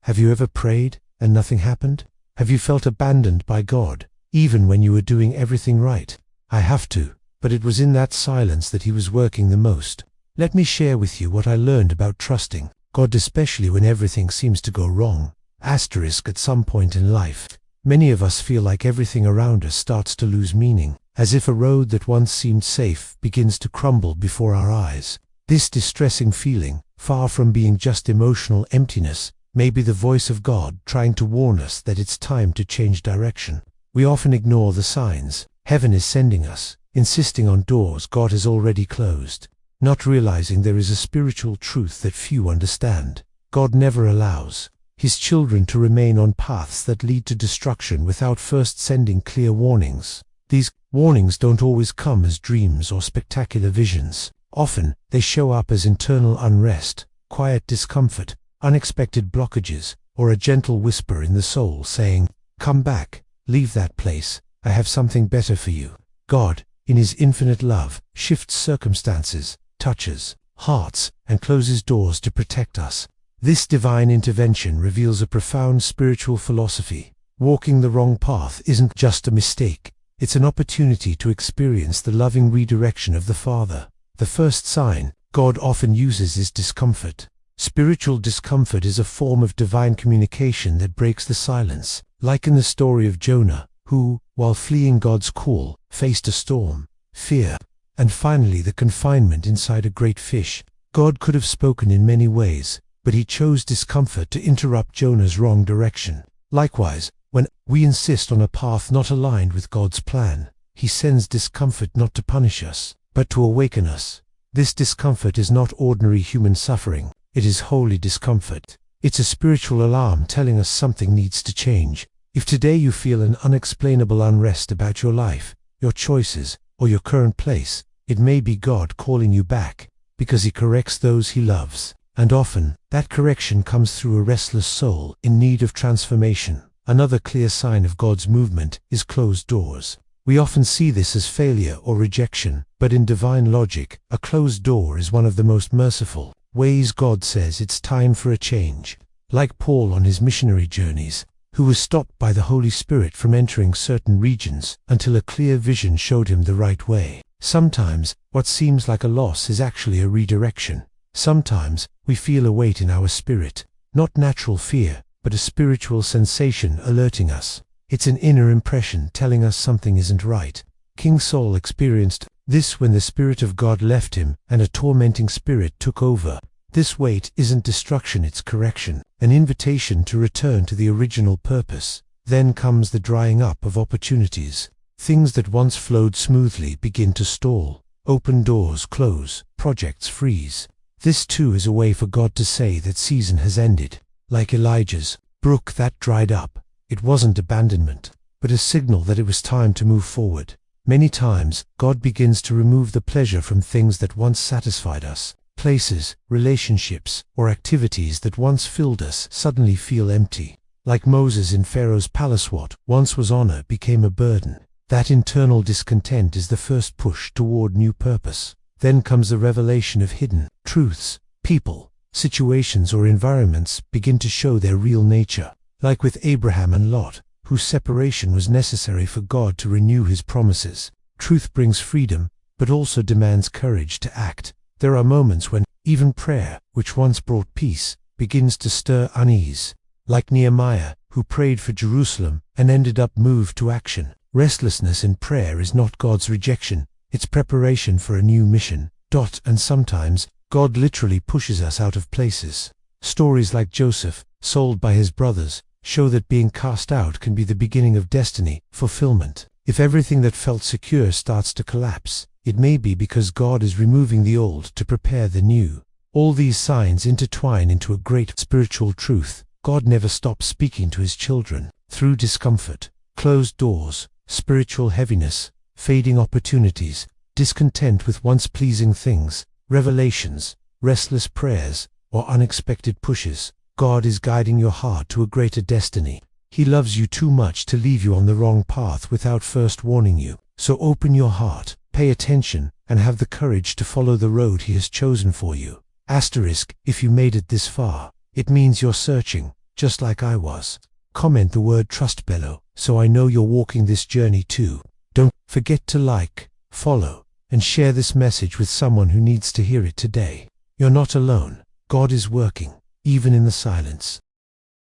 Have you ever prayed and nothing happened? Have you felt abandoned by God, even when you were doing everything right? I have to, but it was in that silence that He was working the most. Let me share with you what I learned about trusting God, especially when everything seems to go wrong. At some point in life, many of us feel like everything around us starts to lose meaning, as if a road that once seemed safe begins to crumble before our eyes. This distressing feeling, far from being just emotional emptiness, may be the voice of God trying to warn us that it's time to change direction. We often ignore the signs heaven is sending us, insisting on doors God has already closed, not realizing there is a spiritual truth that few understand. God never allows His children to remain on paths that lead to destruction without first sending clear warnings. These warnings don't always come as dreams or spectacular visions. Often, they show up as internal unrest, quiet discomfort, unexpected blockages, or a gentle whisper in the soul saying, "Come back, leave that place, I have something better for you." God, in His infinite love, shifts circumstances, touches hearts, and closes doors to protect us. This divine intervention reveals a profound spiritual philosophy. Walking the wrong path isn't just a mistake, it's an opportunity to experience the loving redirection of the Father. The first sign God often uses is discomfort. Spiritual discomfort is a form of divine communication that breaks the silence, like in the story of Jonah, who, while fleeing God's call, faced a storm, fear, and finally the confinement inside a great fish. God could have spoken in many ways, but He chose discomfort to interrupt Jonah's wrong direction. Likewise, when we insist on a path not aligned with God's plan, He sends discomfort not to punish us, but to awaken us. This discomfort is not ordinary human suffering, it is holy discomfort. It's a spiritual alarm telling us something needs to change. If today you feel an unexplainable unrest about your life, your choices, or your current place, it may be God calling you back, because He corrects those He loves. And often, that correction comes through a restless soul in need of transformation. Another clear sign of God's movement is closed doors. We often see this as failure or rejection, but in divine logic, a closed door is one of the most merciful ways God says it's time for a change. Like Paul on his missionary journeys, who was stopped by the Holy Spirit from entering certain regions until a clear vision showed him the right way. Sometimes, what seems like a loss is actually a redirection. Sometimes, we feel a weight in our spirit, not natural fear, but a spiritual sensation alerting us. It's an inner impression telling us something isn't right. King Saul experienced this when the Spirit of God left him and a tormenting spirit took over. This weight isn't destruction, it's correction, an invitation to return to the original purpose. Then comes the drying up of opportunities. Things that once flowed smoothly begin to stall. Open doors close, projects freeze. This too is a way for God to say that season has ended. Like Elijah's brook that dried up, it wasn't abandonment, but a signal that it was time to move forward. Many times, God begins to remove the pleasure from things that once satisfied us. Places, relationships, or activities that once filled us suddenly feel empty. Like Moses in Pharaoh's palace, what once was honor became a burden. That internal discontent is the first push toward new purpose. Then comes the revelation of hidden truths. People, situations, or environments begin to show their real nature. Like with Abraham and Lot, whose separation was necessary for God to renew His promises. Truth brings freedom, but also demands courage to act. There are moments when even prayer, which once brought peace, begins to stir unease. Like Nehemiah, who prayed for Jerusalem and ended up moved to action. Restlessness in prayer is not God's rejection, it's preparation for a new mission. And sometimes, God literally pushes us out of places. Stories like Joseph, sold by his brothers, show that being cast out can be the beginning of destiny, fulfillment. If everything that felt secure starts to collapse, it may be because God is removing the old to prepare the new. All these signs intertwine into a great spiritual truth. God never stops speaking to His children. Through discomfort, closed doors, spiritual heaviness, fading opportunities, discontent with once pleasing things, revelations, restless prayers, or unexpected pushes, God is guiding your heart to a greater destiny. He loves you too much to leave you on the wrong path without first warning you. So open your heart, pay attention, and have the courage to follow the road He has chosen for you. If you made it this far, it means you're searching, just like I was. Comment the word trust below, so I know you're walking this journey too. Don't forget to like, follow, and share this message with someone who needs to hear it today. You're not alone. God is working, even in the silence.